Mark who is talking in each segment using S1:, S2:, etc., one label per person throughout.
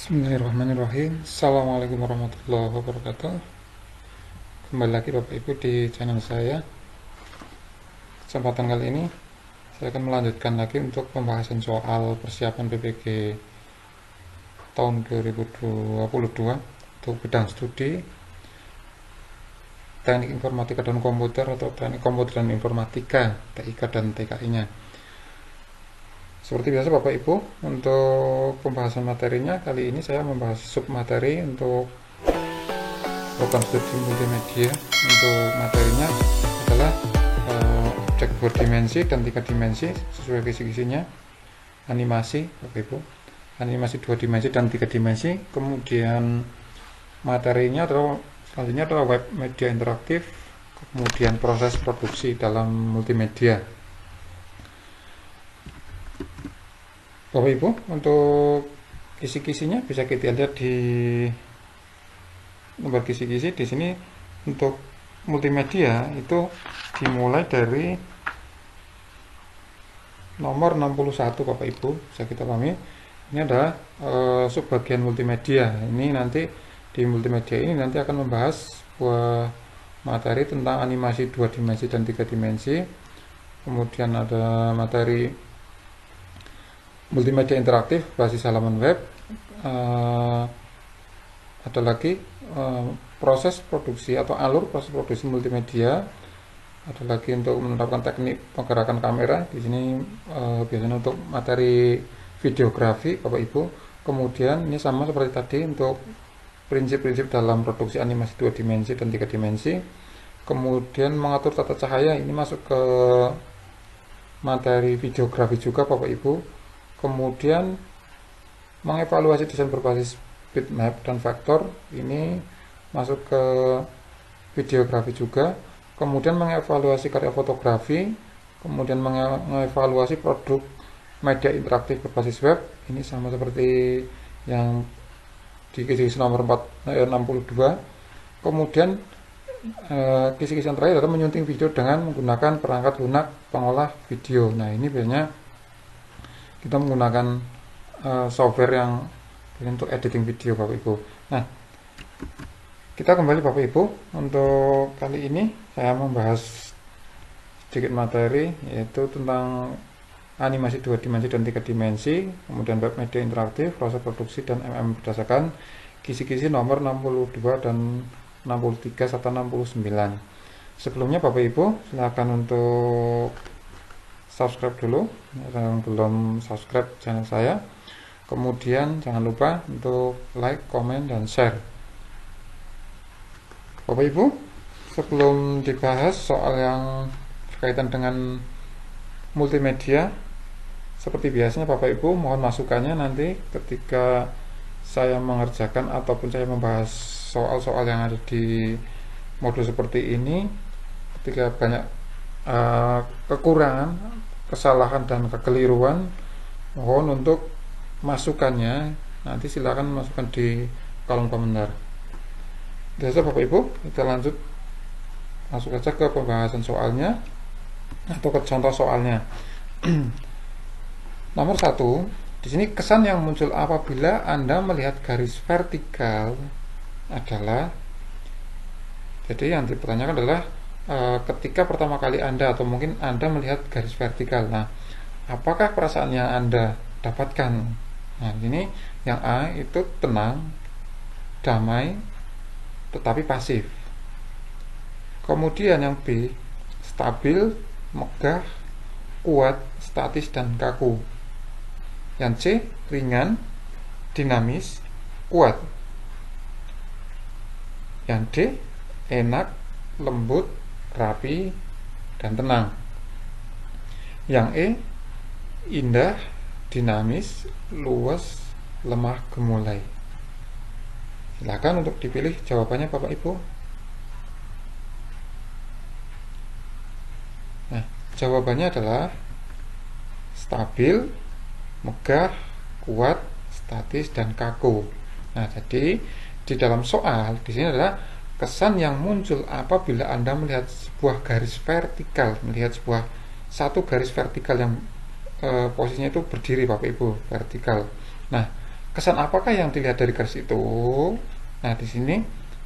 S1: Bismillahirrahmanirrahim. Assalamualaikum warahmatullahi wabarakatuh. Kembali lagi Bapak Ibu di channel saya. Kesempatan kali ini saya akan melanjutkan lagi untuk pembahasan soal persiapan PPG tahun 2022 untuk bidang studi Teknik Informatika dan Komputer atau Teknik Komputer dan Informatika, TIK dan TKI-nya. Seperti biasa Bapak Ibu, untuk pembahasan materinya kali ini saya membahas submateri untuk program studi multimedia. Untuk materinya adalah objek berdimensi dan 3 dimensi sesuai kisi-kisinya, animasi Bapak Ibu, animasi 2 dimensi dan 3 dimensi. Kemudian materinya selanjutnya adalah web media interaktif, kemudian proses produksi dalam multimedia. Bapak Ibu, untuk kisi-kisinya bisa kita lihat di nomor kisi-kisi di sini. Untuk multimedia itu dimulai dari nomor 61 Bapak Ibu, bisa kita pahami. Ini adalah subbagian multimedia. Ini nanti di multimedia ini nanti akan membahas sebuah materi tentang animasi 2 dimensi dan 3 dimensi. Kemudian ada materi multimedia interaktif basis halaman web, ada lagi proses produksi atau alur proses produksi multimedia, ada lagi untuk menerapkan teknik penggerakan kamera. Di sini biasanya untuk materi videografi Bapak Ibu. Kemudian ini sama seperti tadi untuk prinsip-prinsip dalam produksi animasi 2 dimensi dan 3 dimensi. Kemudian mengatur tata cahaya, ini masuk ke materi videografi juga Bapak Ibu. Kemudian mengevaluasi desain berbasis bitmap dan vektor, ini masuk ke videografi juga. Kemudian mengevaluasi karya fotografi, kemudian mengevaluasi produk media interaktif berbasis web, ini sama seperti yang di kisi-kisi nomor 62. Kemudian kisi-kisi yang terakhir adalah menyunting video dengan menggunakan perangkat lunak pengolah video. Nah, ini biasanya kita menggunakan software yang untuk editing video Bapak Ibu. Nah, kita kembali Bapak Ibu. Untuk kali ini saya membahas sedikit materi, yaitu tentang animasi 2 dimensi dan 3 dimensi, kemudian web media interaktif, proses produksi dan berdasarkan kisi-kisi nomor 62 dan 63 serta 69. Sebelumnya Bapak Ibu, silakan untuk subscribe dulu yang belum subscribe channel saya. Kemudian jangan lupa untuk like, komen, dan share. Bapak Ibu, sebelum dibahas soal yang berkaitan dengan multimedia, seperti biasanya Bapak Ibu mohon masukannya nanti ketika saya mengerjakan ataupun saya membahas soal-soal yang ada di modul seperti ini. Ketika banyak kekurangan, kesalahan dan kekeliruan, mohon untuk masukannya nanti silakan masukkan di kolom komentar. Biasa Bapak Ibu, kita lanjut masuk saja ke pembahasan soalnya atau ke contoh soalnya. Nomor 1, di sini kesan yang muncul apabila Anda melihat garis vertikal adalah, jadi yang dipertanyakan adalah ketika pertama kali Anda atau mungkin Anda melihat garis vertikal. Nah, apakah perasaan yang Anda dapatkan? Nah, ini yang A itu tenang, damai, tetapi pasif. Kemudian yang B stabil, megah, kuat, statis, dan kaku. Yang C ringan, dinamis, kuat. Yang D enak, lembut, rapi, dan tenang. Yang E indah, dinamis, luas, lemah, gemulai. Silakan untuk dipilih jawabannya Bapak Ibu. Nah, jawabannya adalah stabil, megah, kuat, statis, dan kaku. Nah, jadi di dalam soal di sini adalah kesan yang muncul apabila Anda melihat sebuah garis vertikal, melihat satu garis vertikal yang posisinya itu berdiri Bapak Ibu, vertikal. Nah, kesan apakah yang dilihat dari garis itu? Nah, di sini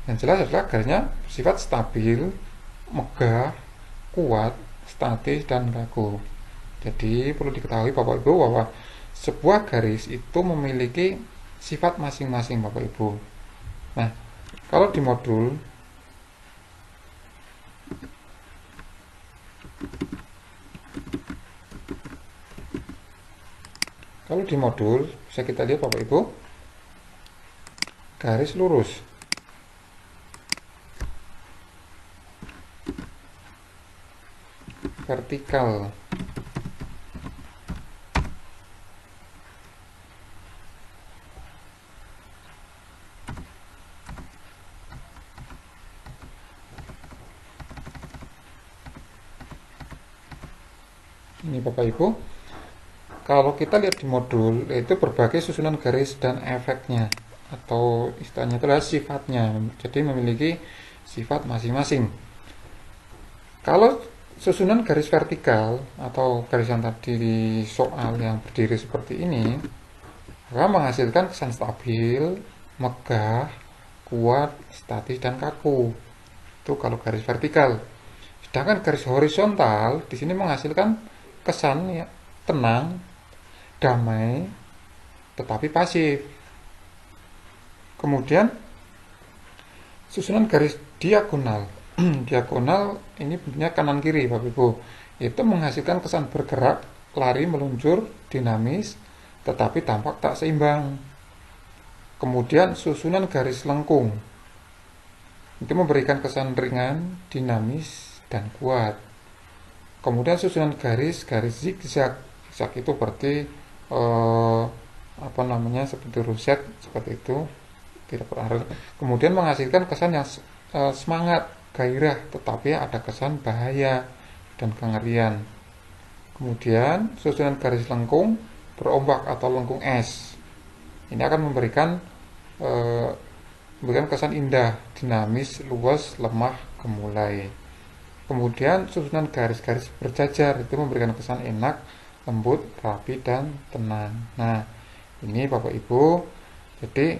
S1: yang jelas adalah garisnya bersifat stabil, megah, kuat, statis, dan kaku. Jadi perlu diketahui Bapak Ibu bahwa sebuah garis itu memiliki sifat masing-masing Bapak Ibu. Nah, kalau di modul bisa kita lihat Bapak Ibu, garis lurus. Vertikal. Ini Bapak Ibu, kalau kita lihat di modul, yaitu berbagai susunan garis dan efeknya, atau istilahnya adalah sifatnya, jadi memiliki sifat masing-masing. Kalau susunan garis vertikal atau garis yang tadi di soal yang berdiri seperti ini akan menghasilkan kesan stabil, megah, kuat, statis, dan kaku. Itu kalau garis vertikal. Sedangkan garis horizontal di sini menghasilkan kesan ya, tenang, damai, tetapi pasif. Kemudian susunan garis diagonal. Diagonal ini bentuknya kanan kiri Bapak Ibu. Itu menghasilkan kesan bergerak, lari, meluncur, dinamis, tetapi tampak tak seimbang. Kemudian susunan garis lengkung itu memberikan kesan ringan, dinamis, dan kuat. Kemudian susunan garis zigzag. Zigzag itu berarti seperti ruset seperti itu, tidak berarti. Kemudian menghasilkan kesan yang semangat, gairah, tetapi ada kesan bahaya dan kengerian. Kemudian susunan garis lengkung berombak atau lengkung es. Ini akan memberikan kesan indah, dinamis, luas, lemah, gemulai. Kemudian susunan garis-garis berjajar itu memberikan kesan enak, lembut, rapi, dan tenang. Nah, ini Bapak Ibu, jadi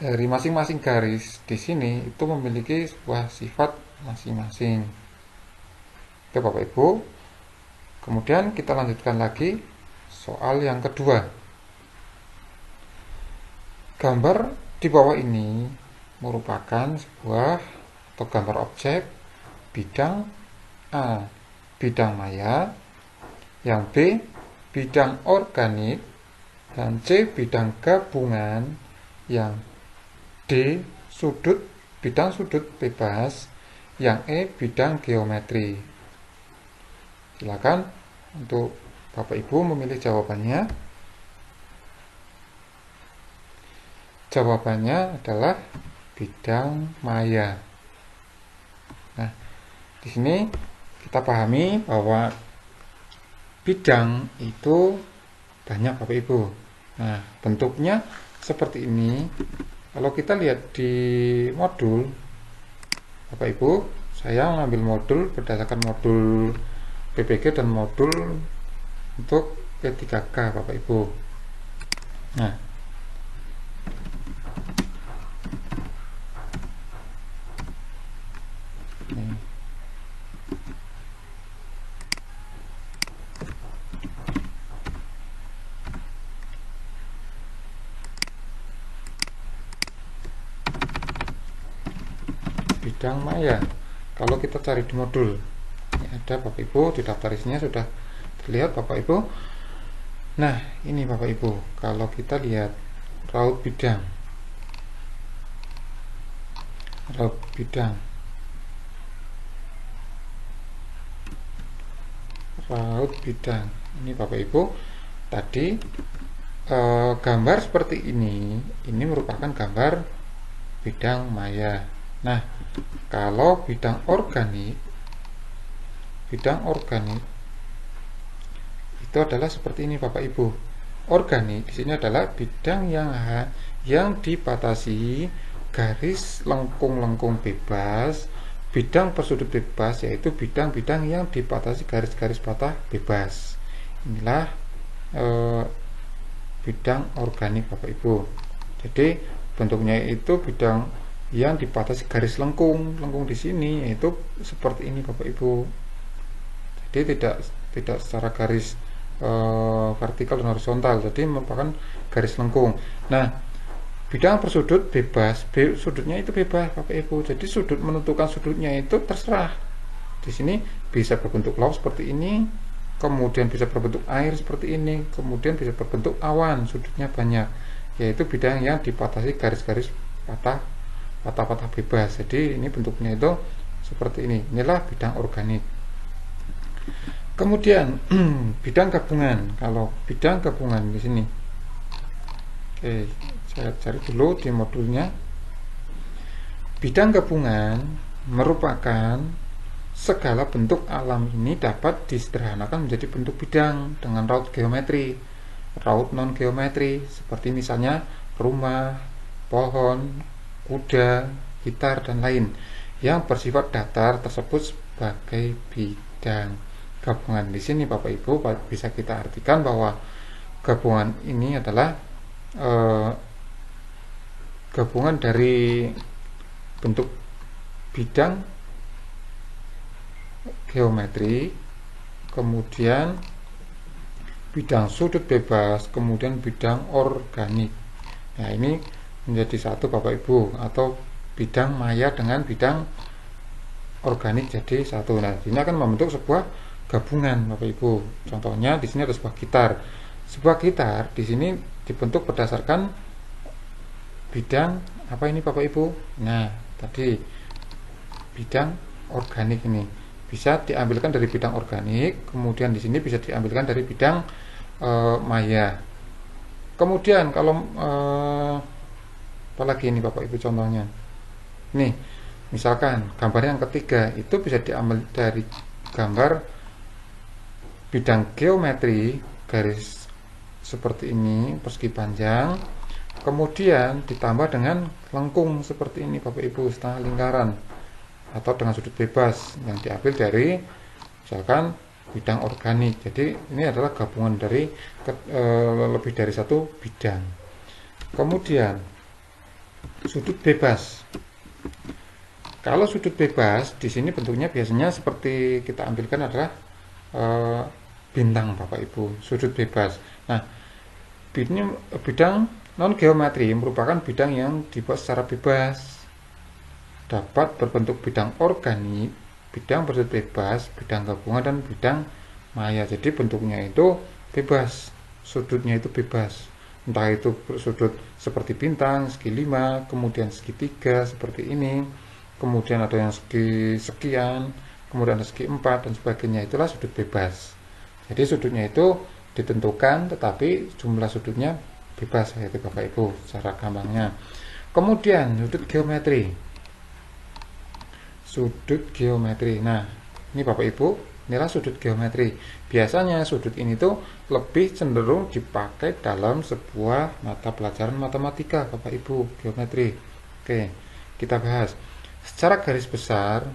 S1: dari masing-masing garis di sini itu memiliki sebuah sifat masing-masing. Oke Bapak Ibu. Kemudian kita lanjutkan lagi soal yang kedua. Gambar di bawah ini merupakan sebuah atau gambar objek bidang A, bidang maya, yang B, bidang organik, dan C, bidang gabungan, yang D, bidang sudut bebas, yang E, bidang geometri. Silakan untuk Bapak Ibu memilih jawabannya. Jawabannya adalah bidang maya. Nah, di sini kita pahami bahwa bidang itu banyak Bapak Ibu. Nah, bentuknya seperti ini. Kalau kita lihat di modul Bapak Ibu, saya mengambil modul berdasarkan modul PPG dan modul untuk P3K Bapak Ibu. Nah, ini. Bidang maya. Kalau kita cari di modul, ini ada Bapak Ibu, di daftar isinya sudah terlihat Bapak Ibu. Nah, ini Bapak Ibu, kalau kita lihat raut bidang, ini Bapak Ibu, tadi gambar seperti ini merupakan gambar bidang maya. Nah, kalau bidang organik itu adalah seperti ini Bapak Ibu. Organik di sini adalah bidang yang dibatasi garis lengkung-lengkung bebas, bidang persudut bebas, yaitu bidang-bidang yang dibatasi garis-garis patah bebas. Inilah bidang organik Bapak Ibu. Jadi bentuknya itu bidang yang dibatasi garis lengkung di sini, yaitu seperti ini Bapak Ibu. Jadi tidak secara garis vertikal dan horizontal, jadi merupakan garis lengkung. Nah, bidang bersudut bebas, sudutnya itu bebas Bapak Ibu. Jadi sudut, menentukan sudutnya itu terserah. Di sini bisa berbentuk laut seperti ini, kemudian bisa berbentuk air seperti ini, kemudian bisa berbentuk awan, sudutnya banyak. Yaitu bidang yang dibatasi garis-garis patah bebas. Jadi ini bentuknya itu seperti ini. Inilah bidang organik. Kemudian bidang gabungan. Kalau bidang gabungan di sini, oke, saya cari dulu di modulnya. Bidang gabungan merupakan segala bentuk alam ini dapat disederhanakan menjadi bentuk bidang dengan raut geometri, raut non geometri, seperti misalnya rumah, pohon, kuda, gitar, dan lain yang bersifat datar tersebut sebagai bidang gabungan. Di sini Bapak Ibu bisa kita artikan bahwa gabungan ini adalah gabungan dari bentuk bidang geometri, kemudian bidang sudut bebas, kemudian bidang organik. Nah, ini menjadi satu Bapak Ibu, atau bidang maya dengan bidang organik jadi satu. Nah, ini akan membentuk sebuah gabungan Bapak Ibu. Contohnya di sini ada sebuah gitar. Sebuah gitar di sini dibentuk berdasarkan bidang apa ini Bapak Ibu? Nah, tadi bidang organik ini bisa diambilkan dari bidang organik, kemudian di sini bisa diambilkan dari bidang maya. Kemudian kalau apalagi ini Bapak Ibu contohnya. Nih, misalkan gambar yang ketiga itu bisa diambil dari gambar bidang geometri, garis seperti ini, persegi panjang, kemudian ditambah dengan lengkung seperti ini Bapak Ibu, setengah lingkaran, atau dengan sudut bebas yang diambil dari misalkan bidang organik. Jadi ini adalah gabungan dari lebih dari satu bidang. Kemudian sudut bebas. Kalau sudut bebas di sini bentuknya biasanya seperti kita ambilkan adalah bintang Bapak Ibu, sudut bebas. Nah, bidang non geometri merupakan bidang yang dibuat secara bebas, dapat berbentuk bidang organik, bidang bersudut bebas, bidang gabungan, dan bidang maya. Jadi bentuknya itu bebas, sudutnya itu bebas, entah itu sudut seperti bintang, segi 5, kemudian segitiga seperti ini, kemudian ada yang segi sekian, kemudian ada segi 4 dan sebagainya. Itulah sudut bebas. Jadi sudutnya itu ditentukan, tetapi jumlah sudutnya bebas, yaitu Bapak Ibu secara gampangnya. Kemudian sudut geometri. Sudut geometri. Nah, ini Bapak Ibu, inilah sudut geometri. Biasanya sudut ini tuh lebih cenderung dipakai dalam sebuah mata pelajaran matematika Bapak Ibu, geometri. Oke, kita bahas. Secara garis besar,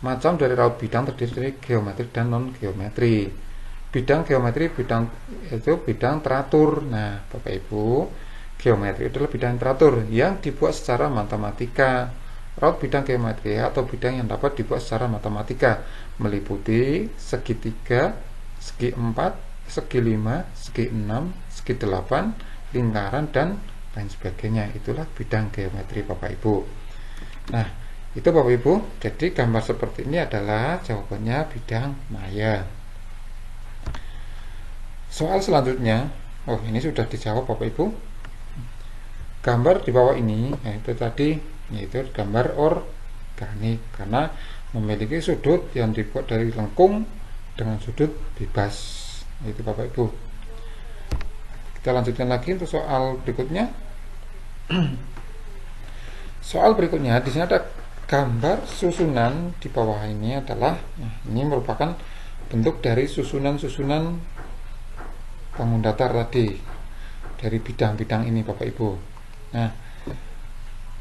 S1: macam dari raut bidang terdiri dari geometri dan non geometri. Bidang geometri itu bidang teratur. Nah, Bapak Ibu, geometri adalah bidang teratur yang dibuat secara matematika. Raut bidang geometri atau bidang yang dapat dibuat secara matematika meliputi segitiga, segi 4, segi 5, segi 6, segi 8, lingkaran, dan lain sebagainya. Itulah bidang geometri Bapak Ibu. Nah, itu Bapak Ibu, jadi gambar seperti ini adalah jawabannya bidang maya. Soal selanjutnya, ini sudah dijawab Bapak Ibu. Gambar di bawah ini, yaitu tadi, yaitu gambar organik, karena memiliki sudut yang dibuat dari lengkung dengan sudut bebas, itu Bapak Ibu. Kita lanjutkan lagi untuk soal berikutnya. Soal berikutnya, di sini ada gambar susunan. Di bawah ini adalah, ini merupakan bentuk dari susunan-susunan bangun datar tadi, dari bidang-bidang ini Bapak Ibu. Nah,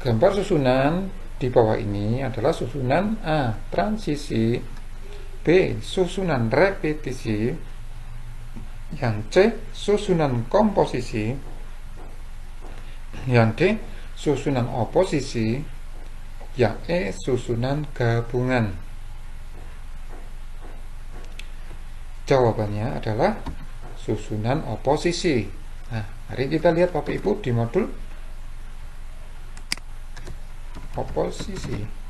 S1: gambar susunan di bawah ini adalah susunan A, transisi, B, susunan repetisi, Yang C susunan komposisi, yang D susunan oposisi, yang E susunan gabungan. Jawabannya adalah susunan oposisi. Nah, mari kita lihat Bapak Ibu di modul oposisi.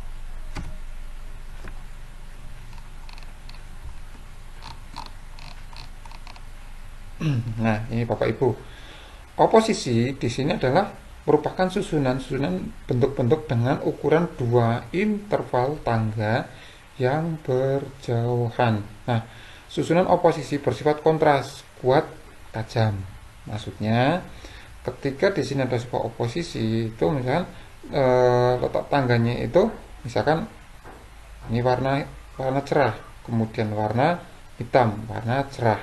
S1: Nah, ini Bapak Ibu. Oposisi di sini adalah merupakan susunan-susunan bentuk-bentuk dengan ukuran dua interval tangga yang berjauhan. Nah, susunan oposisi bersifat kontras, kuat, tajam. Maksudnya, ketika di sini ada sebuah oposisi, itu misalkan letak tangganya itu misalkan ini warna cerah, kemudian warna hitam, warna cerah.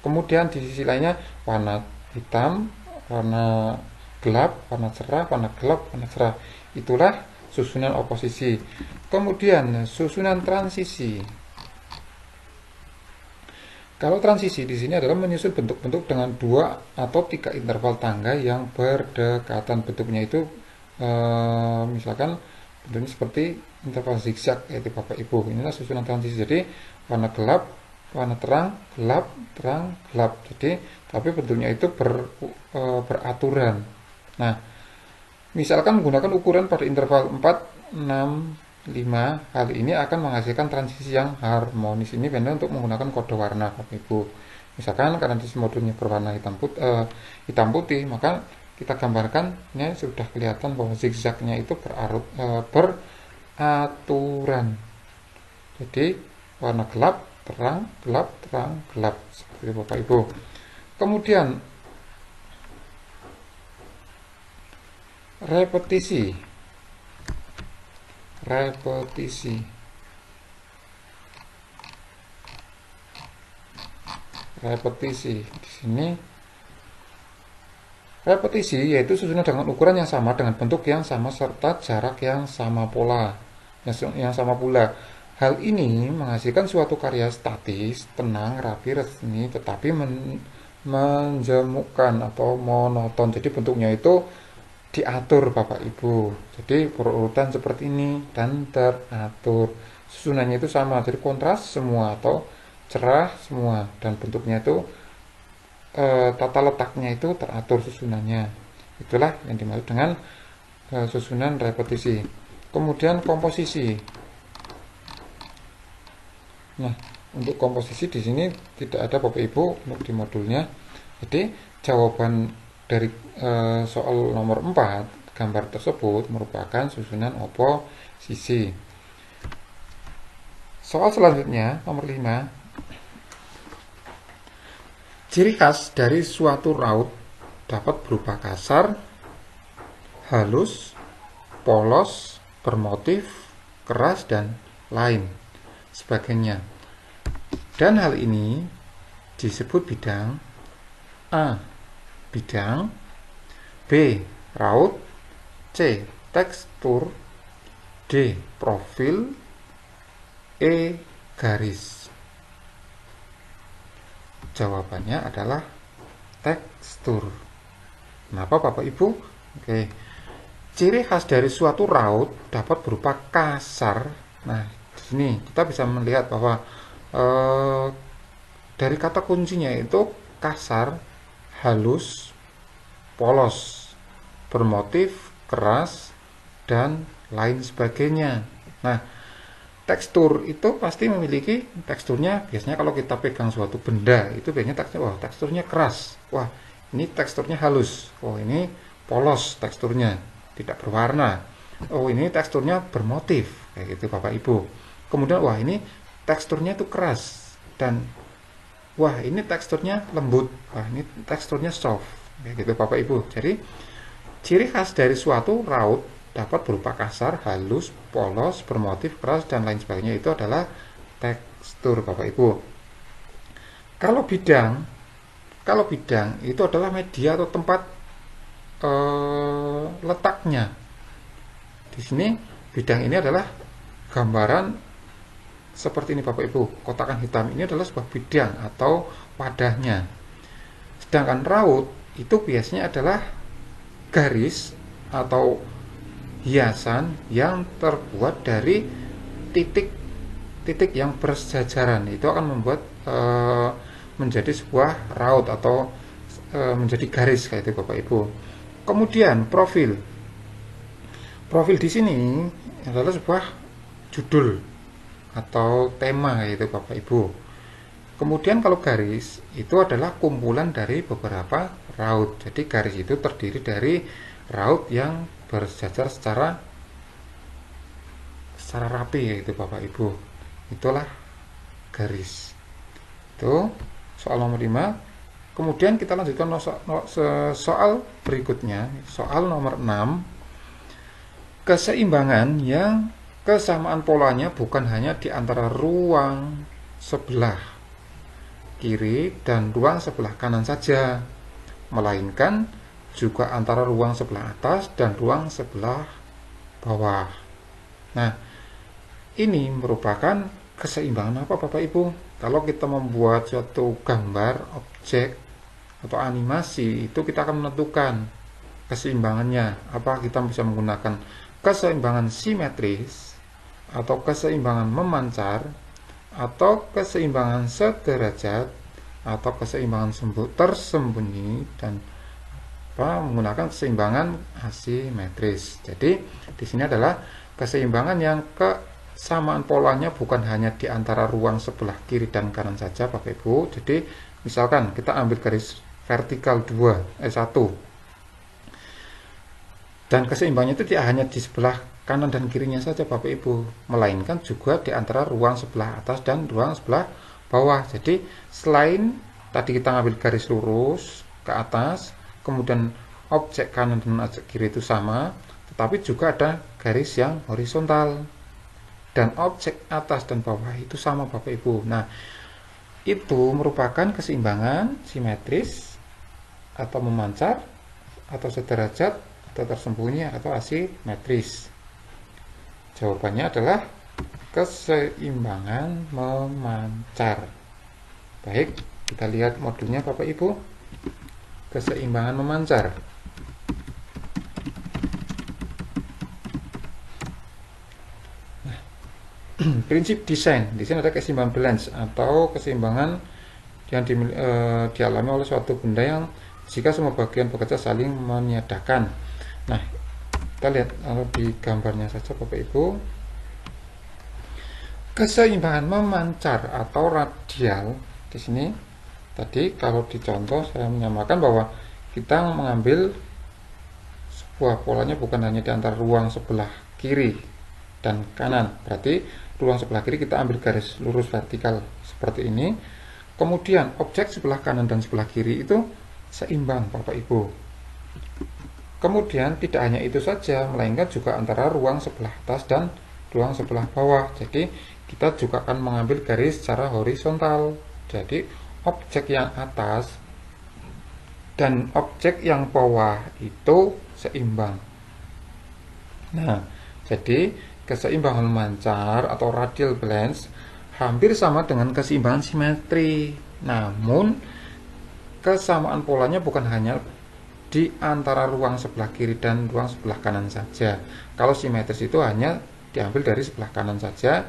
S1: Kemudian di sisi lainnya warna hitam, warna gelap, warna cerah, warna gelap, warna cerah. Itulah susunan oposisi. Kemudian susunan transisi. Kalau transisi di sini adalah menyusun bentuk-bentuk dengan 2 atau 3 interval tangga yang berdekatan. Bentuknya itu misalkan bentuknya seperti interval zigzag, yaitu Bapak Ibu. Inilah susunan transisi. Jadi warna gelap, warna terang, gelap, terang, gelap. Jadi tapi bentuknya itu beraturan. Nah, misalkan menggunakan ukuran pada interval 4, 6, 5, hal ini akan menghasilkan transisi yang harmonis. Ini benar untuk menggunakan kode warna Bapak Ibu. Misalkan karena di modulnya berwarna hitam putih, maka kita gambarkan, ini sudah kelihatan bahwa zigzagnya itu beraturan. Jadi warna gelap, terang, gelap, terang, gelap, seperti itu Bapak Ibu. Kemudian repetisi. Di sini repetisi yaitu susunan dengan ukuran yang sama, dengan bentuk yang sama, serta jarak yang sama pula. Hal ini menghasilkan suatu karya statis, tenang, rapi, resmi, tetapi menjemukkan atau monoton. Jadi bentuknya itu diatur Bapak Ibu. Jadi berurutan seperti ini dan teratur. Susunannya itu sama, jadi kontras semua atau cerah semua, dan bentuknya itu tata letaknya itu teratur susunannya. Itulah yang dimaksud dengan susunan repetisi. Kemudian komposisi. Nah, untuk komposisi di sini tidak ada Bapak Ibu untuk di modulnya. Jadi jawaban dari soal nomor 4, gambar tersebut merupakan susunan oposisi. Soal selanjutnya nomor 5. Ciri khas dari suatu raut dapat berupa kasar, halus, polos, bermotif, keras, dan lain sebagainya. Dan hal ini disebut bidang. A. Bidang. B. Raut. C. Tekstur. D. Profil. E. Garis. Jawabannya adalah tekstur. Kenapa Bapak Ibu? Oke. Ciri khas dari suatu raut dapat berupa kasar. Nah, di sini kita bisa melihat bahwa dari kata kuncinya itu kasar, halus, polos, bermotif, keras, dan lain sebagainya. Nah, tekstur itu pasti memiliki teksturnya. Biasanya kalau kita pegang suatu benda itu biasanya teksturnya keras. Wah, ini teksturnya halus. Oh, ini polos teksturnya, tidak berwarna. Oh, ini teksturnya bermotif, kayak gitu Bapak Ibu. Kemudian wah, ini teksturnya itu keras, dan wah, ini teksturnya lembut. Wah, ini teksturnya soft, kayak gitu Bapak Ibu. Jadi ciri khas dari suatu raut dapat berupa kasar, halus, polos, bermotif, keras, dan lain sebagainya. Itu adalah tekstur Bapak Ibu. Kalau bidang itu adalah media atau tempat letaknya. Di sini bidang ini adalah gambaran seperti ini Bapak Ibu. Kotakan hitam ini adalah sebuah bidang atau wadahnya. Sedangkan raut itu biasanya adalah garis atau hiasan yang terbuat dari titik-titik yang bersejajaran. Itu akan membuat menjadi sebuah raut atau menjadi garis kayak itu Bapak Ibu. Kemudian profil. Profil di sini adalah sebuah judul atau tema kayak itu Bapak Ibu. Kemudian kalau garis itu adalah kumpulan dari beberapa raut. Jadi garis itu terdiri dari raut yang bersejajar secara rapi yaitu Bapak Ibu. Itulah garis. Itu soal nomor 5. Kemudian kita lanjutkan soal berikutnya, soal nomor 6. Keseimbangan yang kesamaan polanya bukan hanya di antara ruang sebelah kiri dan ruang sebelah kanan saja, melainkan juga antara ruang sebelah atas dan ruang sebelah bawah. Nah, ini merupakan keseimbangan apa Bapak Ibu? Kalau kita membuat suatu gambar, objek, atau animasi, itu kita akan menentukan keseimbangannya. Apa kita bisa menggunakan keseimbangan simetris, atau keseimbangan memancar, atau keseimbangan sederajat, atau keseimbangan tersembunyi, dan menggunakan keseimbangan asimetris. Jadi di sini adalah keseimbangan yang kesamaan polanya bukan hanya di antara ruang sebelah kiri dan kanan saja Bapak Ibu. Jadi misalkan kita ambil garis vertikal 1, dan keseimbangannya itu tidak hanya di sebelah kanan dan kirinya saja Bapak Ibu, melainkan juga di antara ruang sebelah atas dan ruang sebelah bawah. Jadi selain tadi kita ngambil garis lurus ke atas, kemudian objek kanan dan objek kiri itu sama, tetapi juga ada garis yang horizontal, dan objek atas dan bawah itu sama Bapak Ibu. Nah, itu merupakan keseimbangan simetris atau memancar, atau sederajat, atau tersembunyi, atau asimetris. Jawabannya adalah keseimbangan memancar. Baik, kita lihat modulnya Bapak Ibu. Keseimbangan memancar. Nah, prinsip desain. Di sini ada keseimbangan balance atau keseimbangan yang dialami oleh suatu benda yang jika semua bagian bekerja saling meniadakan. Nah, kita lihat di gambarnya saja Bapak Ibu. Keseimbangan memancar atau radial di sini tadi kalau dicontoh saya menyamakan bahwa kita mengambil sebuah polanya bukan hanya di antara ruang sebelah kiri dan kanan. Berarti ruang sebelah kiri kita ambil garis lurus vertikal seperti ini. Kemudian objek sebelah kanan dan sebelah kiri itu seimbang Bapak Ibu. Kemudian tidak hanya itu saja, melainkan juga antara ruang sebelah atas dan ruang sebelah bawah. Jadi kita juga akan mengambil garis secara horizontal. Jadi objek yang atas dan objek yang bawah itu seimbang. Nah, jadi keseimbangan memancar atau radial balance hampir sama dengan keseimbangan simetri. Namun kesamaan polanya bukan hanya di antara ruang sebelah kiri dan ruang sebelah kanan saja. Kalau simetris itu hanya diambil dari sebelah kanan saja,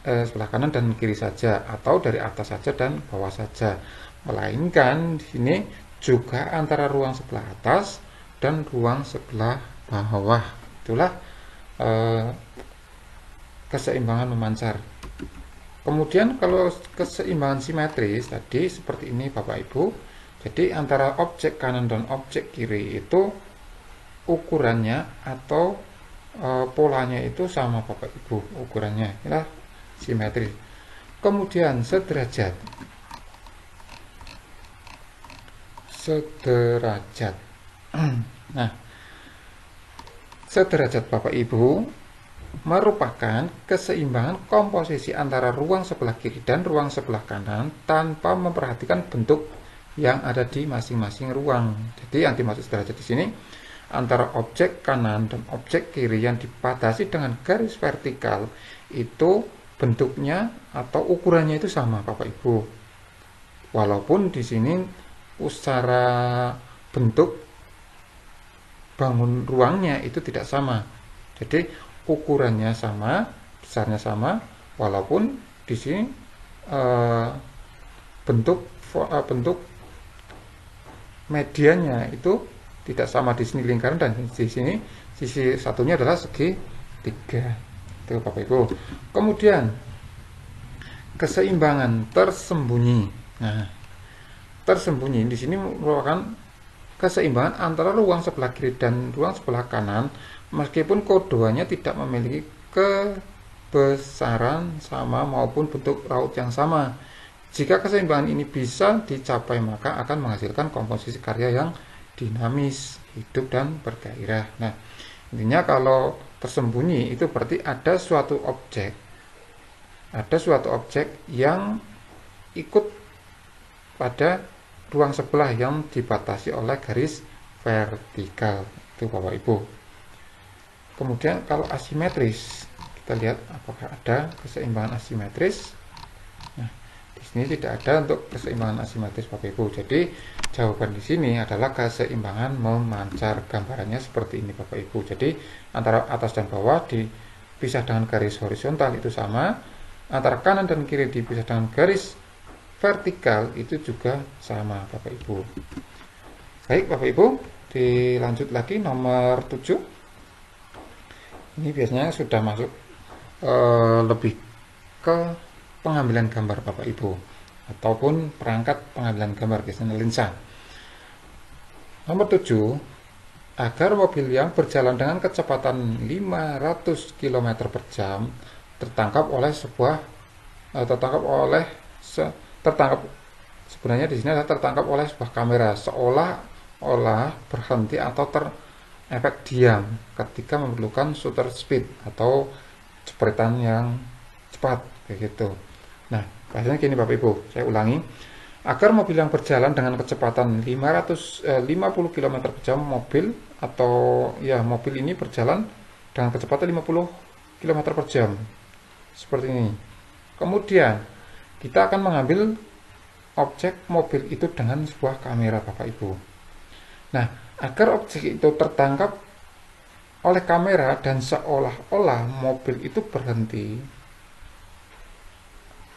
S1: sebelah kanan dan kiri saja, atau dari atas saja dan bawah saja. Melainkan di sini juga antara ruang sebelah atas dan ruang sebelah bawah. Itulah keseimbangan memancar. Kemudian kalau keseimbangan simetris tadi seperti ini Bapak Ibu. Jadi antara objek kanan dan objek kiri itu ukurannya atau polanya itu sama Bapak Ibu, ukurannya inilah simetris. Kemudian sederajat. Nah, sederajat Bapak Ibu merupakan keseimbangan komposisi antara ruang sebelah kiri dan ruang sebelah kanan tanpa memperhatikan bentuk yang ada di masing-masing ruang. Jadi yang dimaksud sederajat di sini antara objek kanan dan objek kiri yang dibatasi dengan garis vertikal itu bentuknya atau ukurannya itu sama Bapak Ibu. Walaupun di sini secara bentuk bangun ruangnya itu tidak sama. Jadi ukurannya sama, besarnya sama, walaupun di sini bentuk medianya itu tidak sama. Di sini lingkaran dan di sini sisi satunya adalah segi 3. Itu Bapak Ibu. Kemudian keseimbangan tersembunyi. Nah, tersembunyi di sini merupakan keseimbangan antara ruang sebelah kiri dan ruang sebelah kanan, meskipun keduanya tidak memiliki kebesaran sama maupun bentuk raut yang sama. Jika keseimbangan ini bisa dicapai, maka akan menghasilkan komposisi karya yang dinamis, hidup, dan bergairah. Nah, intinya kalau tersembunyi itu berarti ada suatu objek yang ikut pada ruang sebelah yang dibatasi oleh garis vertikal. Itu Bapak Ibu. Kemudian kalau asimetris, kita lihat apakah ada keseimbangan asimetris. Nah, di sini tidak ada untuk keseimbangan asimetris Bapak Ibu. Jadi jawaban di sini adalah keseimbangan memancar. Gambarannya seperti ini Bapak Ibu. Jadi antara atas dan bawah dipisah dengan garis horizontal itu sama, antara kanan dan kiri dipisah dengan garis vertikal itu juga sama Bapak Ibu. Baik Bapak Ibu, dilanjut lagi nomor 7. Ini biasanya sudah masuk lebih ke pengambilan gambar Bapak Ibu, ataupun perangkat pengambilan gambar, biasanya lensa. Nomor 7, agar mobil yang berjalan dengan kecepatan 500 km per jam tertangkap sebenarnya di sini adalah tertangkap oleh sebuah kamera, seolah-olah berhenti atau terefek diam ketika memerlukan shutter speed atau jepretan yang cepat, kayak gitu. Nah, bahasanya gini Bapak Ibu, saya ulangi. Agar mobil yang berjalan dengan kecepatan 50 km per jam, mobil ini berjalan dengan kecepatan 50 km per jam seperti ini. Kemudian kita akan mengambil objek mobil itu dengan sebuah kamera Bapak Ibu. Nah, agar objek itu tertangkap oleh kamera dan seolah-olah mobil itu berhenti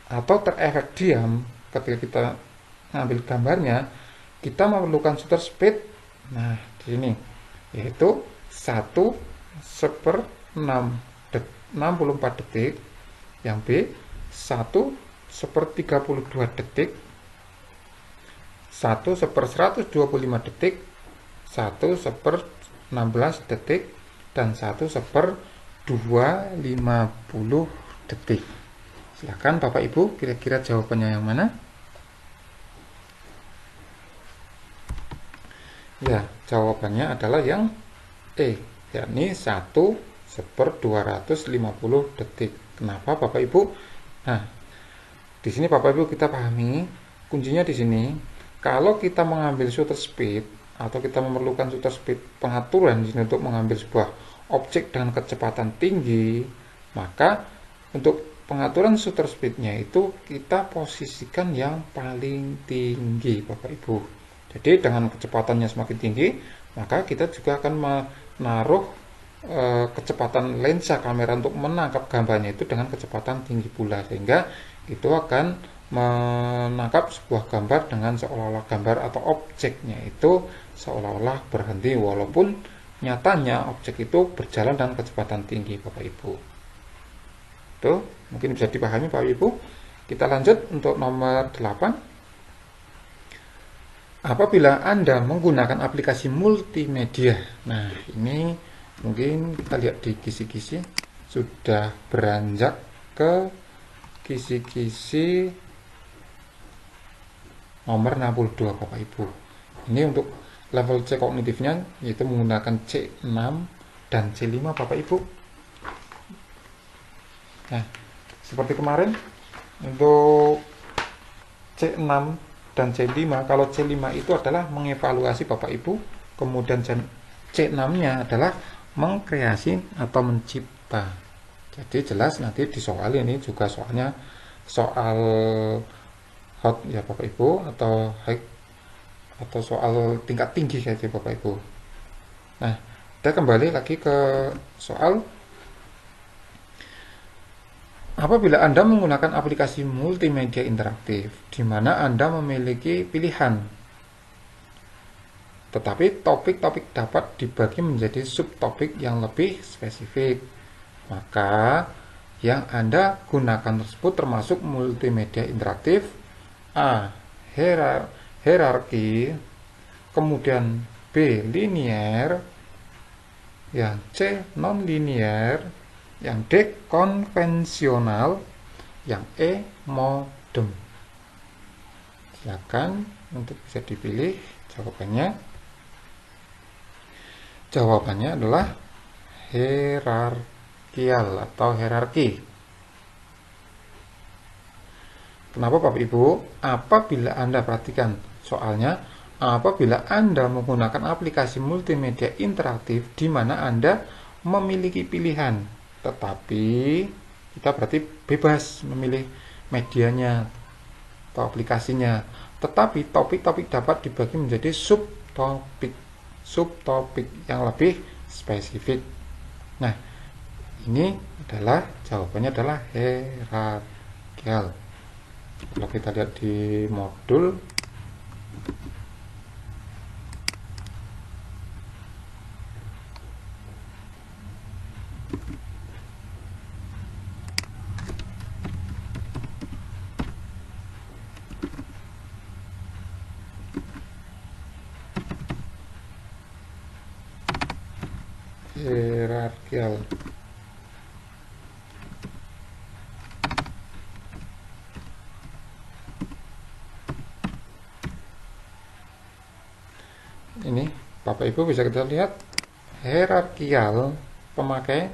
S1: atau terefek diam ketika kita mengambil gambarnya, kita memerlukan shutter speed. Nah, di sini yaitu 1/64 detik, yang B 1/32 detik, 1/125 detik, 1/16 detik, dan 1/250 detik. Silahkan Bapak Ibu, kira-kira jawabannya yang mana? Ya, jawabannya adalah yang E, yakni 1/250 detik. Kenapa Bapak Ibu? Nah, di sini Bapak Ibu kita pahami kuncinya di sini. Kalau kita mengambil shutter speed atau kita memerlukan shutter speed, pengaturan di sini untuk mengambil sebuah objek dengan kecepatan tinggi, maka untuk pengaturan shutter speednya itu kita posisikan yang paling tinggi Bapak Ibu. Jadi dengan kecepatannya semakin tinggi, maka kita juga akan menaruh kecepatan lensa kamera untuk menangkap gambarnya itu dengan kecepatan tinggi pula, sehingga itu akan menangkap sebuah gambar dengan seolah-olah gambar atau objeknya itu seolah-olah berhenti, walaupun nyatanya objek itu berjalan dengan kecepatan tinggi Bapak Ibu. Itu mungkin bisa dipahami Bapak Ibu. Kita lanjut untuk nomor 8. Apabila Anda menggunakan aplikasi multimedia. Nah, ini mungkin kita lihat di kisi-kisi sudah beranjak ke kisi-kisi nomor 62 Bapak Ibu. Ini untuk level C kognitifnya, yaitu menggunakan C6 dan C5 Bapak Ibu. Nah, seperti kemarin untuk C6 dan C5, kalau C5 itu adalah mengevaluasi Bapak Ibu, kemudian C6-nya adalah mengkreasi atau mencipta. Jadi jelas nanti di soal ini juga soalnya soal hot ya Bapak Ibu, atau high atau soal tingkat tinggi saja Bapak Ibu. Nah, kita kembali lagi ke soal. Apabila Anda menggunakan aplikasi multimedia interaktif di mana Anda memiliki pilihan, tetapi topik-topik dapat dibagi menjadi subtopik yang lebih spesifik, maka yang Anda gunakan tersebut termasuk multimedia interaktif. A. Hierarki, kemudian B. Linear, yang C. non-linear, yang D. konvensional, yang E. modem. Silakan untuk bisa dipilih jawabannya. Jawabannya adalah hierarkial atau hierarki. Kenapa Bapak Ibu? Apabila Anda perhatikan soalnya, apabila Anda menggunakan aplikasi multimedia interaktif di mana Anda memiliki pilihan, tetapi kita berarti bebas memilih medianya atau aplikasinya, tetapi topik-topik dapat dibagi menjadi subtopik yang lebih spesifik. Nah, ini adalah jawabannya adalah hierarkial. Kalau kita lihat di modul, hierarkial. Ini Bapak Ibu bisa kita lihat hierarkial, pemakai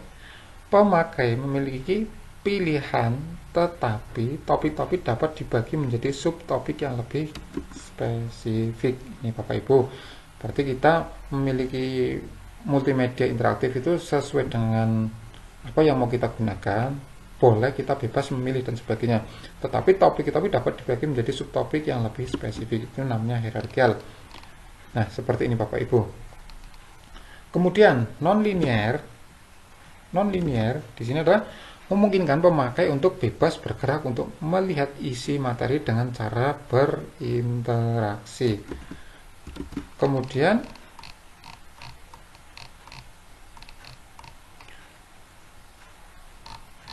S1: memiliki pilihan, tetapi topik-topik dapat dibagi menjadi subtopik yang lebih spesifik. Ini Bapak Ibu, berarti kita memiliki multimedia interaktif itu sesuai dengan apa yang mau kita gunakan, boleh kita bebas memilih dan sebagainya, tetapi topik-topik dapat dibagi menjadi subtopik yang lebih spesifik. Itu namanya hierarkial. Nah, seperti ini Bapak Ibu. Kemudian non-linear di sini adalah memungkinkan pemakai untuk bebas bergerak untuk melihat isi materi dengan cara berinteraksi. Kemudian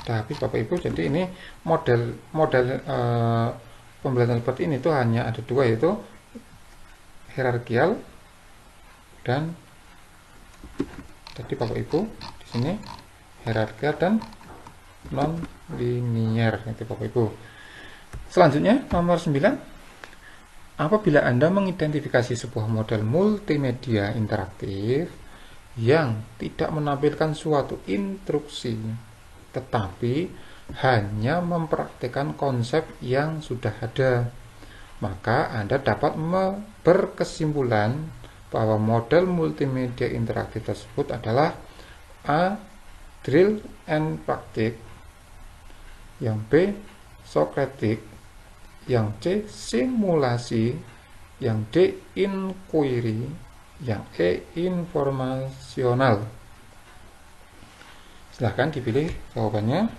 S1: habis Bapak Ibu, jadi ini model pembelajaran seperti ini tuh hanya ada dua, yaitu hierarkial dan tadi Bapak Ibu di sini hierarkial dan non linear itu Bapak Ibu. Selanjutnya nomor 9, apabila Anda mengidentifikasi sebuah model multimedia interaktif yang tidak menampilkan suatu instruksi tetapi hanya mempraktikkan konsep yang sudah ada, maka Anda dapat berkesimpulan bahwa model multimedia interaktif tersebut adalah A. drill and practice, yang B. Socratic, yang C. simulasi, yang D. inquiry, yang E. informasional. Silahkan dipilih jawabannya.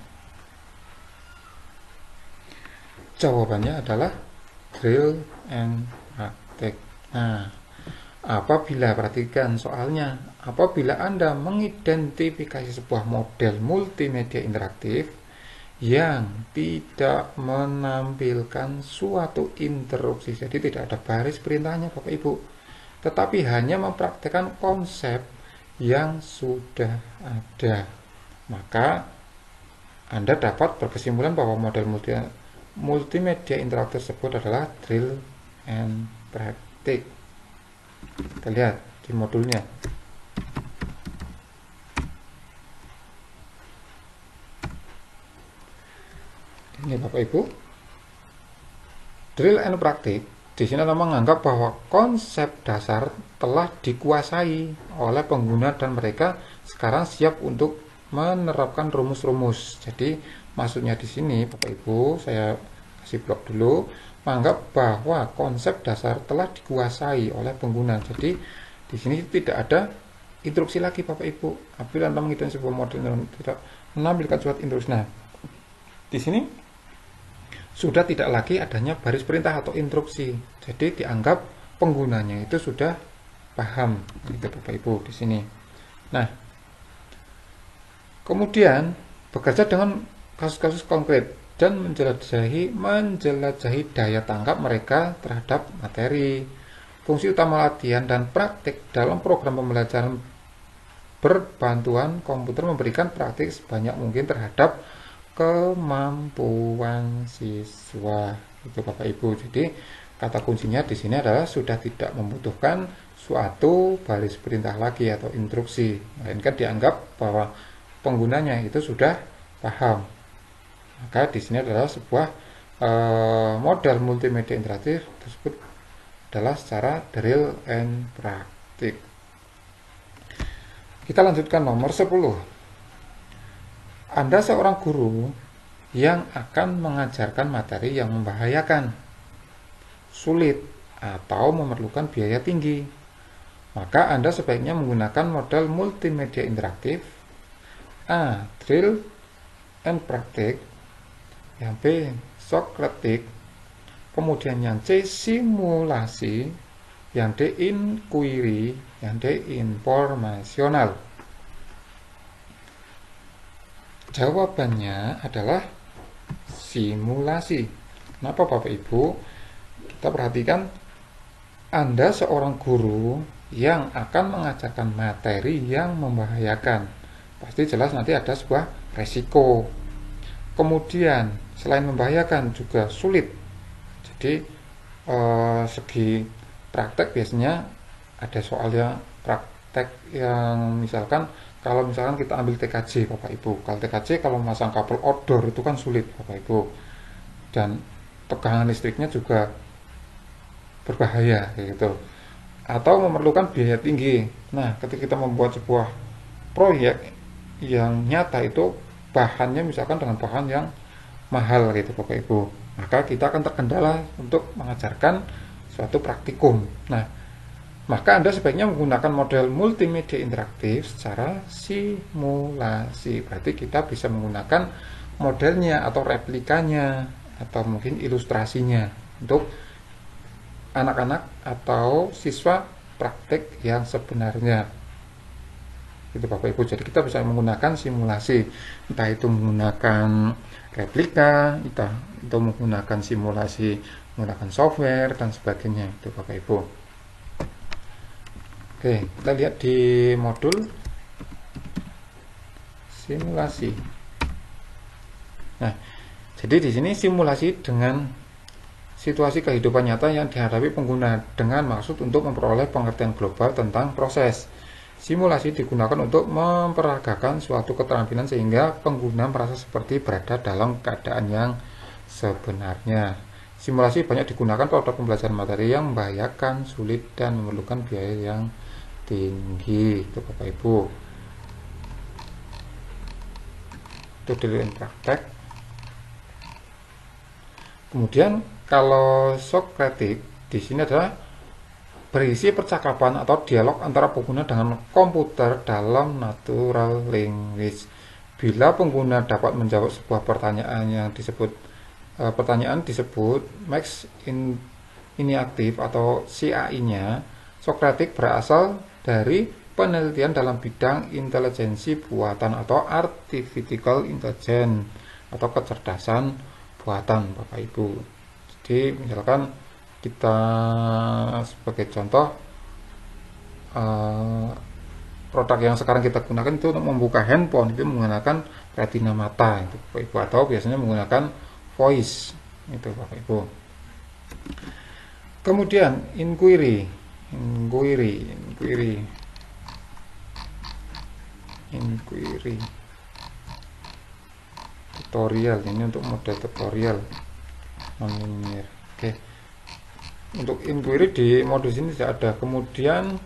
S1: Jawabannya adalah drill and practice. Nah, apabila perhatikan soalnya, apabila Anda mengidentifikasi sebuah model multimedia interaktif yang tidak menampilkan suatu interupsi, jadi tidak ada baris perintahnya Bapak Ibu, tetapi hanya mempraktikkan konsep yang sudah ada, maka Anda dapat berkesimpulan bahwa model multimedia interaktif tersebut adalah drill and practice. Kita lihat di modulnya. Ini Bapak Ibu, drill and practice di sini adalah menganggap bahwa konsep dasar telah dikuasai oleh pengguna dan mereka sekarang siap untuk menerapkan rumus-rumus. Jadi maksudnya di sini Bapak Ibu, saya kasih blok dulu, menganggap bahwa konsep dasar telah dikuasai oleh pengguna. Jadi di sini tidak ada instruksi lagi Bapak Ibu. Apabila Anda menghitung sebuah model tidak menampilkan suatu instruksi. Nah, di sini sudah tidak lagi adanya baris perintah atau instruksi. Jadi dianggap penggunanya itu sudah paham, gitu Bapak Ibu di sini. Nah, kemudian bekerja dengan kasus-kasus konkret dan menjelajahi daya tangkap mereka terhadap materi. Fungsi utama latihan dan praktik dalam program pembelajaran berbantuan komputer memberikan praktik sebanyak mungkin terhadap kemampuan siswa. Itu Bapak Ibu. Jadi kata kuncinya di sini adalah sudah tidak membutuhkan suatu baris perintah lagi atau instruksi, melainkan dianggap bahwa penggunanya itu sudah paham. Maka di sini adalah sebuah model multimedia interaktif tersebut adalah secara drill and praktik. Kita lanjutkan nomor 10. Anda seorang guru yang akan mengajarkan materi yang membahayakan, sulit, atau memerlukan biaya tinggi. Maka Anda sebaiknya menggunakan model multimedia interaktif. A. Drill and praktik. Yang B. Sokratik. Kemudian yang C. Simulasi. Yang D. Inquiry. Yang D. Informasional. Jawabannya adalah simulasi. Kenapa Bapak Ibu? Kita perhatikan, Anda seorang guru yang akan mengajarkan materi yang membahayakan. Pasti jelas nanti ada sebuah resiko. Kemudian selain membahayakan juga sulit. Jadi segi praktek biasanya ada soalnya praktek yang misalkan kalau misalkan kita ambil TKJ Bapak Ibu. Kalau TKJ kalau memasang kabel outdoor itu kan sulit Bapak Ibu. Dan tegangan listriknya juga berbahaya gitu. Atau memerlukan biaya tinggi. Nah, ketika kita membuat sebuah proyek yang nyata itu bahannya misalkan dengan bahan yang mahal gitu Bapak Ibu, maka kita akan terkendala untuk mengajarkan suatu praktikum. Nah, maka Anda sebaiknya menggunakan model multimedia interaktif secara simulasi. Berarti kita bisa menggunakan modelnya atau replikanya atau mungkin ilustrasinya untuk anak-anak atau siswa praktek yang sebenarnya. Itu Bapak Ibu. Jadi kita bisa menggunakan simulasi, entah itu menggunakan replika, entah itu menggunakan simulasi menggunakan software dan sebagainya. Itu Bapak Ibu. Oke, kita lihat di modul simulasi. Nah, jadi di sini simulasi dengan situasi kehidupan nyata yang dihadapi pengguna dengan maksud untuk memperoleh pengertian global tentang proses. Simulasi digunakan untuk memperagakan suatu keterampilan sehingga pengguna merasa seperti berada dalam keadaan yang sebenarnya. Simulasi banyak digunakan pada pembelajaran materi yang membahayakan, sulit, dan memerlukan biaya yang tinggi. Itu Bapak Ibu. Itu drill and praktek. Kemudian kalau Sokratik di sini adalah berisi percakapan atau dialog antara pengguna dengan komputer dalam natural language. Bila pengguna dapat menjawab sebuah pertanyaan yang disebut max ini aktif atau CAI-nya, Sokratik berasal dari penelitian dalam bidang intelijensi buatan atau artificial intelligence atau kecerdasan buatan Bapak Ibu. Jadi misalkan kita sebagai contoh produk yang sekarang kita gunakan itu untuk membuka handphone itu menggunakan retina mata itu Bapak Ibu, atau biasanya menggunakan voice itu Bapak Ibu. Kemudian inquiry tutorial, ini untuk model tutorial non-linear. Oke. Untuk inquiry di modul sini tidak ada. Kemudian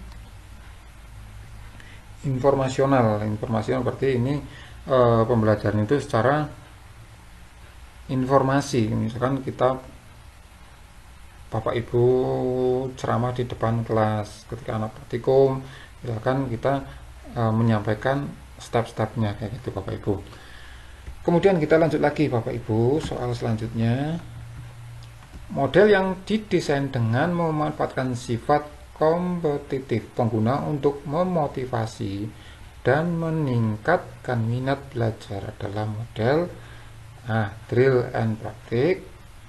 S1: informasional berarti ini pembelajaran itu secara informasi. Misalkan kita Bapak Ibu ceramah di depan kelas ketika anak praktikum, misalkan kita menyampaikan step-stepnya kayak gitu Bapak Ibu. Kemudian kita lanjut lagi Bapak Ibu, soal selanjutnya. Model yang didesain dengan memanfaatkan sifat kompetitif pengguna untuk memotivasi dan meningkatkan minat belajar dalam model A. Drill and Practice,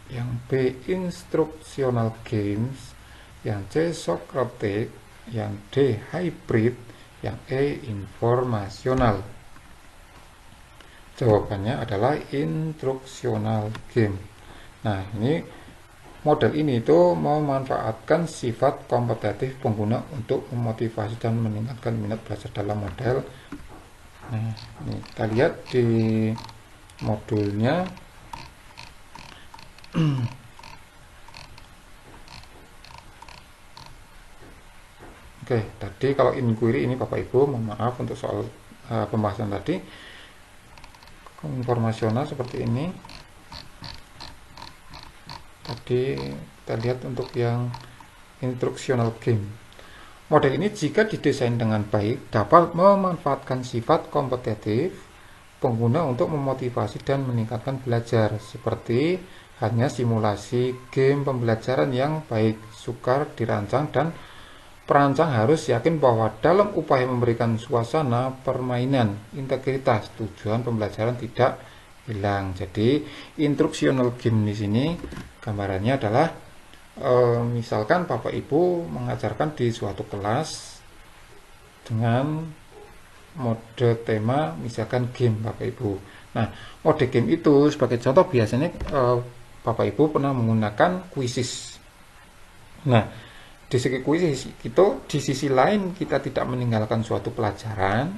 S1: yang B. Instructional Games, yang C. Socratic, yang D. Hybrid, yang E. Informasional. Jawabannya adalah Instructional Game. Nah, ini model ini itu memanfaatkan sifat kompetitif pengguna untuk memotivasi dan meningkatkan minat belajar dalam model. Nah, ini kita lihat di modulnya. Oke, tadi kalau inquiry ini Bapak Ibu, mohon maaf untuk soal pembahasan tadi. Informasional seperti ini. Tadi kita lihat untuk yang instructional game. Model ini jika didesain dengan baik dapat memanfaatkan sifat kompetitif pengguna untuk memotivasi dan meningkatkan belajar, seperti hanya simulasi game pembelajaran yang baik, sukar dirancang, dan perancang harus yakin bahwa dalam upaya memberikan suasana permainan integritas tujuan pembelajaran tidak hilang. Jadi instructional game di sini gambarannya adalah misalkan Bapak Ibu mengajarkan di suatu kelas dengan mode tema misalkan game Bapak Ibu. Nah, mode game itu sebagai contoh biasanya Bapak Ibu pernah menggunakan quizzes. Nah, di segi quizzes itu di sisi lain kita tidak meninggalkan suatu pelajaran,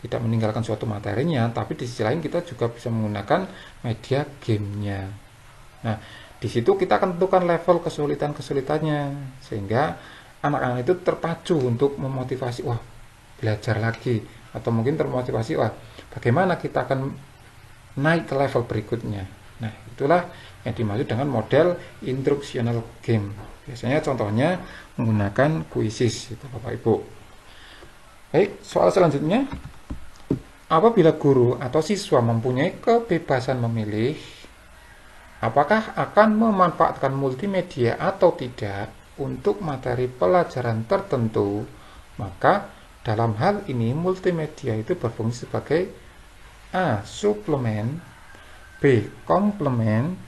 S1: tidak meninggalkan suatu materinya, tapi di sisi lain kita juga bisa menggunakan media gamenya. Nah, di situ kita akan tentukan level kesulitan-kesulitannya sehingga anak-anak itu terpacu untuk memotivasi, wah belajar lagi, atau mungkin termotivasi, wah bagaimana kita akan naik ke level berikutnya. Nah, itulah yang dimaksud dengan model instructional game. Biasanya contohnya menggunakan quizzes itu Bapak Ibu. Baik, soal selanjutnya. Apabila guru atau siswa mempunyai kebebasan memilih apakah akan memanfaatkan multimedia atau tidak untuk materi pelajaran tertentu, maka dalam hal ini multimedia itu berfungsi sebagai A. Suplemen, B. Komplement,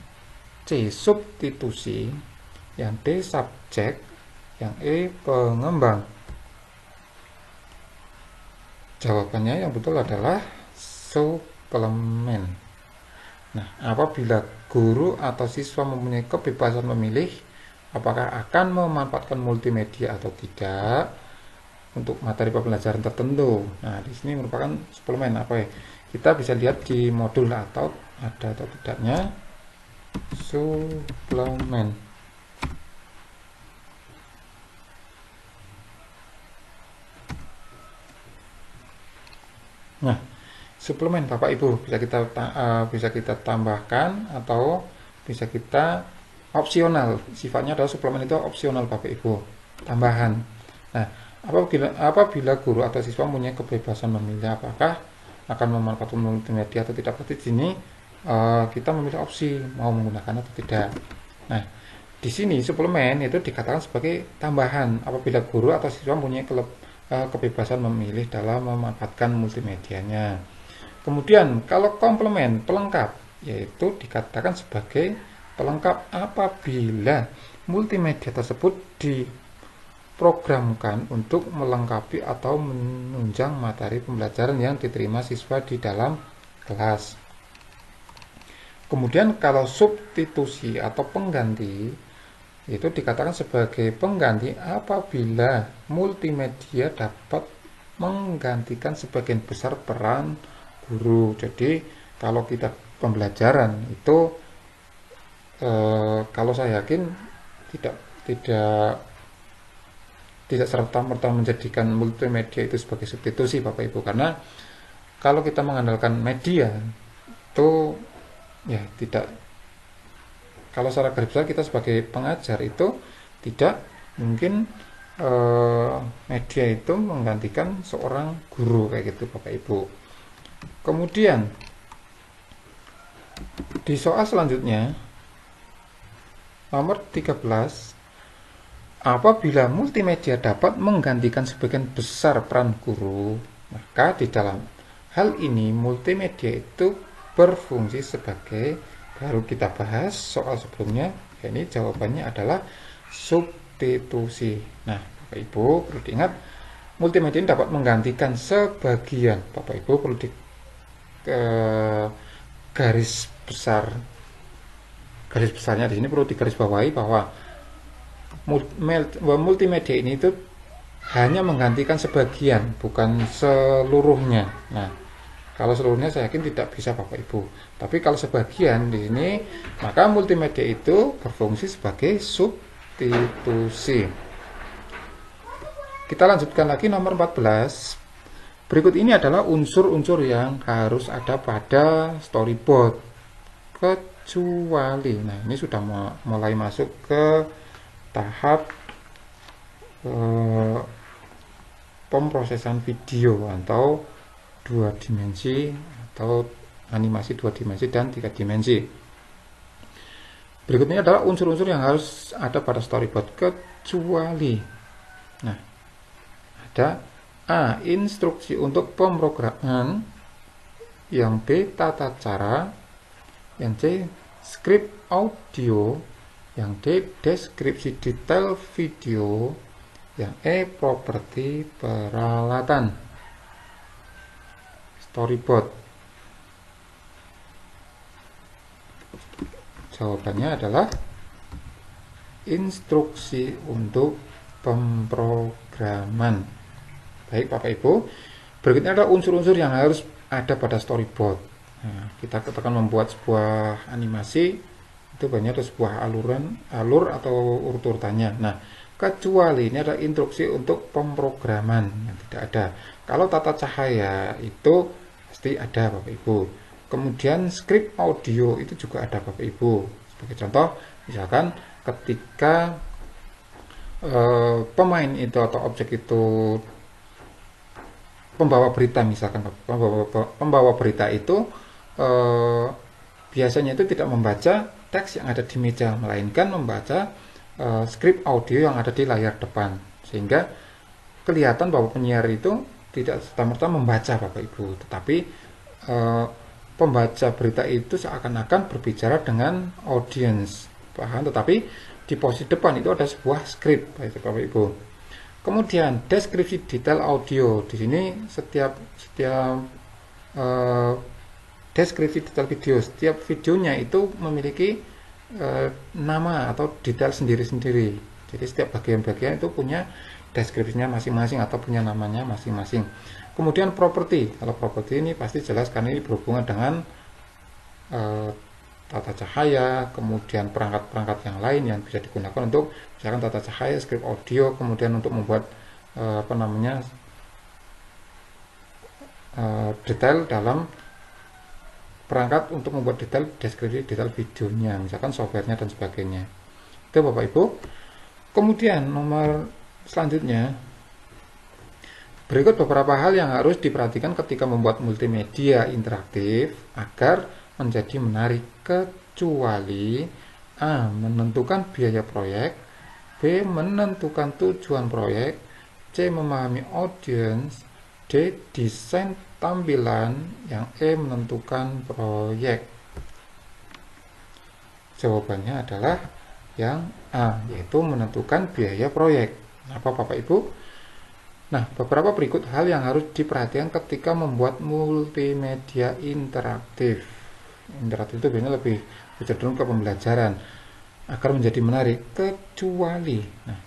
S1: C. Substitusi, yang D. Subjek, yang E. Pengembang. Jawabannya yang betul adalah suplemen. Nah, apabila guru atau siswa mempunyai kebebasan memilih apakah akan memanfaatkan multimedia atau tidak untuk materi pembelajaran tertentu. Nah, di sini merupakan suplemen apa ya? Kita bisa lihat di modul atau ada atau tidaknya suplemen. Nah, suplemen Bapak Ibu bisa kita tambahkan atau bisa kita opsional. Sifatnya adalah suplemen itu opsional Bapak Ibu, tambahan. Nah, apabila guru atau siswa punya kebebasan memilih apakah akan memanfaatkan multimedia atau tidak, berarti di sini kita memilih opsi mau menggunakan atau tidak. Nah, di sini suplemen itu dikatakan sebagai tambahan apabila guru atau siswa punya kebebasan memilih dalam memanfaatkan multimedianya. Kemudian kalau komplement, pelengkap, yaitu dikatakan sebagai pelengkap apabila multimedia tersebut diprogramkan untuk melengkapi atau menunjang materi pembelajaran yang diterima siswa di dalam kelas. Kemudian kalau substitusi atau pengganti, itu dikatakan sebagai pengganti apabila multimedia dapat menggantikan sebagian besar peran guru. Jadi kalau kita pembelajaran itu kalau saya yakin tidak serta-merta menjadikan multimedia itu sebagai substitusi Bapak Ibu, karena kalau kita mengandalkan media itu ya tidak kalau secara garis besar kita sebagai pengajar itu tidak mungkin media itu menggantikan seorang guru kayak gitu Bapak Ibu. Kemudian di soal selanjutnya nomor 13, apabila multimedia dapat menggantikan sebagian besar peran guru, maka di dalam hal ini multimedia itu berfungsi sebagai, baru kita bahas soal sebelumnya, ini jawabannya adalah substitusi. Nah, Bapak Ibu perlu diingat, multimedia ini dapat menggantikan sebagian. Bapak Ibu perlu di garis besarnya di sini perlu digarisbawahi bahwa multimedia ini itu hanya menggantikan sebagian, bukan seluruhnya. Nah, kalau seluruhnya saya yakin tidak bisa Bapak Ibu. Tapi kalau sebagian di sini, maka multimedia itu berfungsi sebagai substitusi. Kita lanjutkan lagi nomor 14. Berikut ini adalah unsur-unsur yang harus ada pada storyboard. Kecuali, nah ini sudah mulai masuk ke tahap pemrosesan video atau 2 dimensi atau animasi 2 dimensi dan 3 dimensi. Berikutnya adalah unsur-unsur yang harus ada pada storyboard kecuali. Nah, ada A. Instruksi untuk pemrograman, yang B. Tata cara, yang C. Skrip audio, yang D. Deskripsi detail video, yang E. Properti peralatan storyboard. Jawabannya adalah instruksi untuk pemrograman. Baik Bapak Ibu, berikutnya adalah unsur-unsur yang harus ada pada storyboard. Nah, kita akan membuat sebuah animasi, itu banyak ada sebuah alur atau urut-urutannya. Nah, kecuali ini adalah instruksi untuk pemrograman yang tidak ada. Kalau tata cahaya itu pasti ada Bapak Ibu. Kemudian skrip audio itu juga ada Bapak Ibu. Sebagai contoh, misalkan ketika pemain itu atau objek itu pembawa berita, misalkan pembawa berita itu biasanya itu tidak membaca teks yang ada di meja, melainkan membaca skrip audio yang ada di layar depan, sehingga kelihatan bahwa penyiar itu tidak serta-merta membaca Bapak Ibu, tetapi pembaca berita itu seakan-akan berbicara dengan audiens, paham? Tetapi di posisi depan itu ada sebuah skrip Bapak Ibu. Kemudian deskripsi detail audio, di sini setiap deskripsi detail video, setiap videonya itu memiliki nama atau detail sendiri-sendiri. Jadi setiap bagian-bagian itu punya deskripsinya masing-masing atau punya namanya masing-masing. Kemudian properti, kalau properti ini pasti jelas karena ini berhubungan dengan tata cahaya, kemudian perangkat-perangkat yang lain yang bisa digunakan untuk misalkan tata cahaya, skrip audio, kemudian untuk membuat detail dalam perangkat untuk membuat detail deskripsi detail videonya, misalkan softwarenya dan sebagainya. Itu Bapak Ibu. Kemudian nomor selanjutnya, berikut beberapa hal yang harus diperhatikan ketika membuat multimedia interaktif agar menjadi menarik, kecuali A. Menentukan biaya proyek, B. Menentukan tujuan proyek, C. Memahami audiens, D. Desain tampilan, yang E. Menentukan proyek. Jawabannya adalah yang A, yaitu menentukan biaya proyek. Apa Bapak Ibu? Nah, beberapa berikut hal yang harus diperhatikan ketika membuat multimedia interaktif. Interaktif itu biasanya lebih cenderung ke pembelajaran agar menjadi menarik, kecuali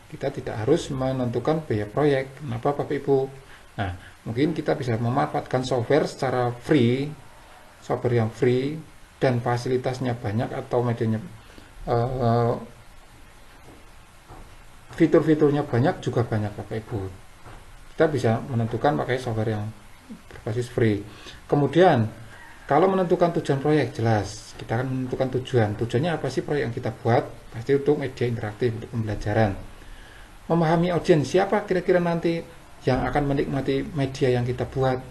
S1: kita tidak harus menentukan biaya proyek. Kenapa Bapak Ibu? Nah, mungkin kita bisa memanfaatkan software secara free, software yang free dan fasilitasnya banyak atau medianya fitur-fiturnya banyak juga banyak Bapak Ibu. Kita bisa menentukan pakai software yang berbasis free. Kemudian Kalau menentukan tujuan proyek, jelas kita akan menentukan tujuannya apa sih proyek yang kita buat, pasti untuk media interaktif, untuk pembelajaran. Memahami audiens, siapa kira-kira nanti yang akan menikmati media yang kita buat,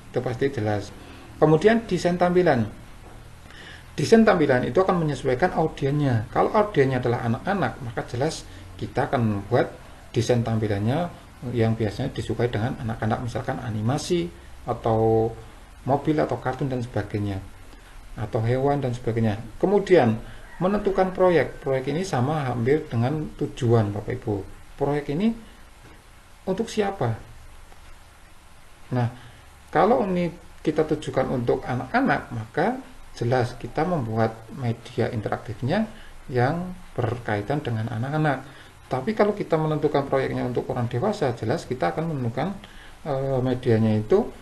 S1: itu pasti jelas. Kemudian desain tampilan itu akan menyesuaikan audiennya. Kalau audiennya adalah anak-anak, maka jelas kita akan membuat desain tampilannya yang biasanya disukai dengan anak-anak, misalkan animasi atau mobil atau kartun dan sebagainya, atau hewan dan sebagainya. Kemudian menentukan proyek ini sama hampir dengan tujuan Bapak Ibu. Proyek ini untuk siapa? Nah, kalau ini kita tujukan untuk anak-anak, maka jelas kita membuat media interaktifnya yang berkaitan dengan anak-anak. Tapi kalau kita menentukan proyeknya untuk orang dewasa, jelas kita akan menentukan medianya itu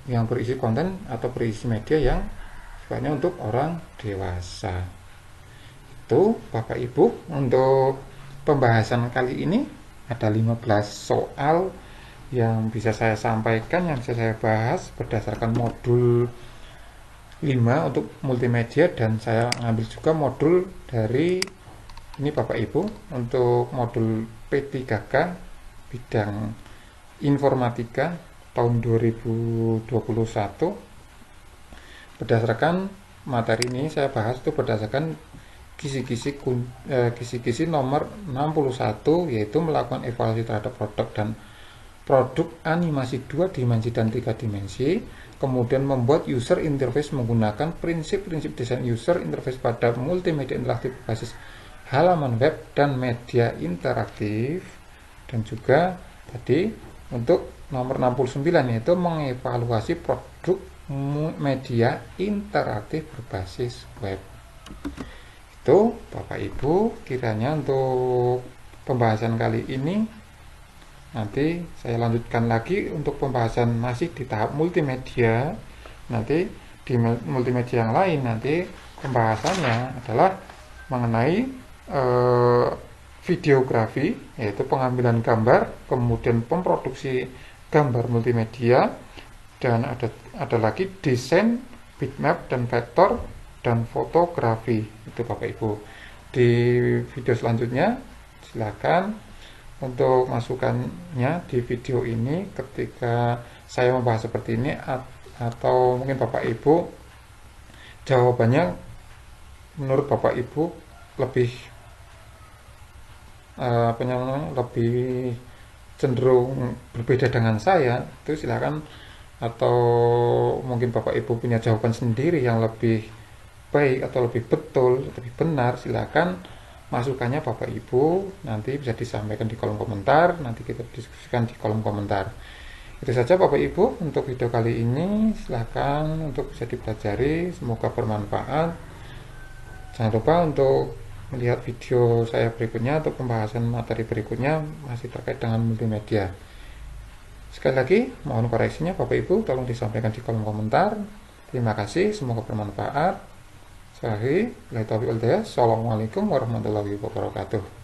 S1: yang berisi konten atau berisi media yang sifatnya untuk orang dewasa. Itu Bapak Ibu, untuk pembahasan kali ini ada 15 soal yang bisa saya sampaikan, yang bisa saya bahas berdasarkan modul 5 untuk multimedia, dan saya ngambil juga modul dari ini Bapak Ibu untuk modul P3K bidang informatika tahun 2021. Berdasarkan materi ini saya bahas itu berdasarkan kisi-kisi nomor 61, yaitu melakukan evaluasi terhadap produk animasi 2 dimensi dan 3 dimensi, kemudian membuat user interface menggunakan prinsip-prinsip desain user interface pada multimedia interaktif berbasis halaman web dan media interaktif, dan juga tadi untuk nomor 69 yaitu mengevaluasi produk media interaktif berbasis web. Itu Bapak Ibu kiranya untuk pembahasan kali ini. Nanti saya lanjutkan lagi untuk pembahasan masih di tahap multimedia. Nanti di multimedia yang lain nanti pembahasannya adalah mengenai videografi, yaitu pengambilan gambar, kemudian pemproduksi gambar multimedia, dan ada lagi desain bitmap dan vektor dan fotografi. Itu Bapak Ibu. Di video selanjutnya silakan untuk masukannya di video ini ketika saya membahas seperti ini, atau mungkin Bapak Ibu jawabannya menurut Bapak Ibu lebih lebih cenderung berbeda dengan saya, itu silakan. Atau mungkin Bapak Ibu punya jawaban sendiri yang lebih baik atau lebih betul, lebih benar, silakan masukannya Bapak Ibu nanti bisa disampaikan di kolom komentar, nanti kita diskusikan di kolom komentar. Itu saja Bapak Ibu untuk video kali ini, silakan untuk bisa dipelajari, semoga bermanfaat. Jangan lupa untuk melihat video saya berikutnya untuk pembahasan materi berikutnya masih terkait dengan multimedia. Sekali lagi mohon koreksinya Bapak Ibu tolong disampaikan di kolom komentar. Terima kasih, semoga bermanfaat. Assalamualaikum warahmatullahi wabarakatuh.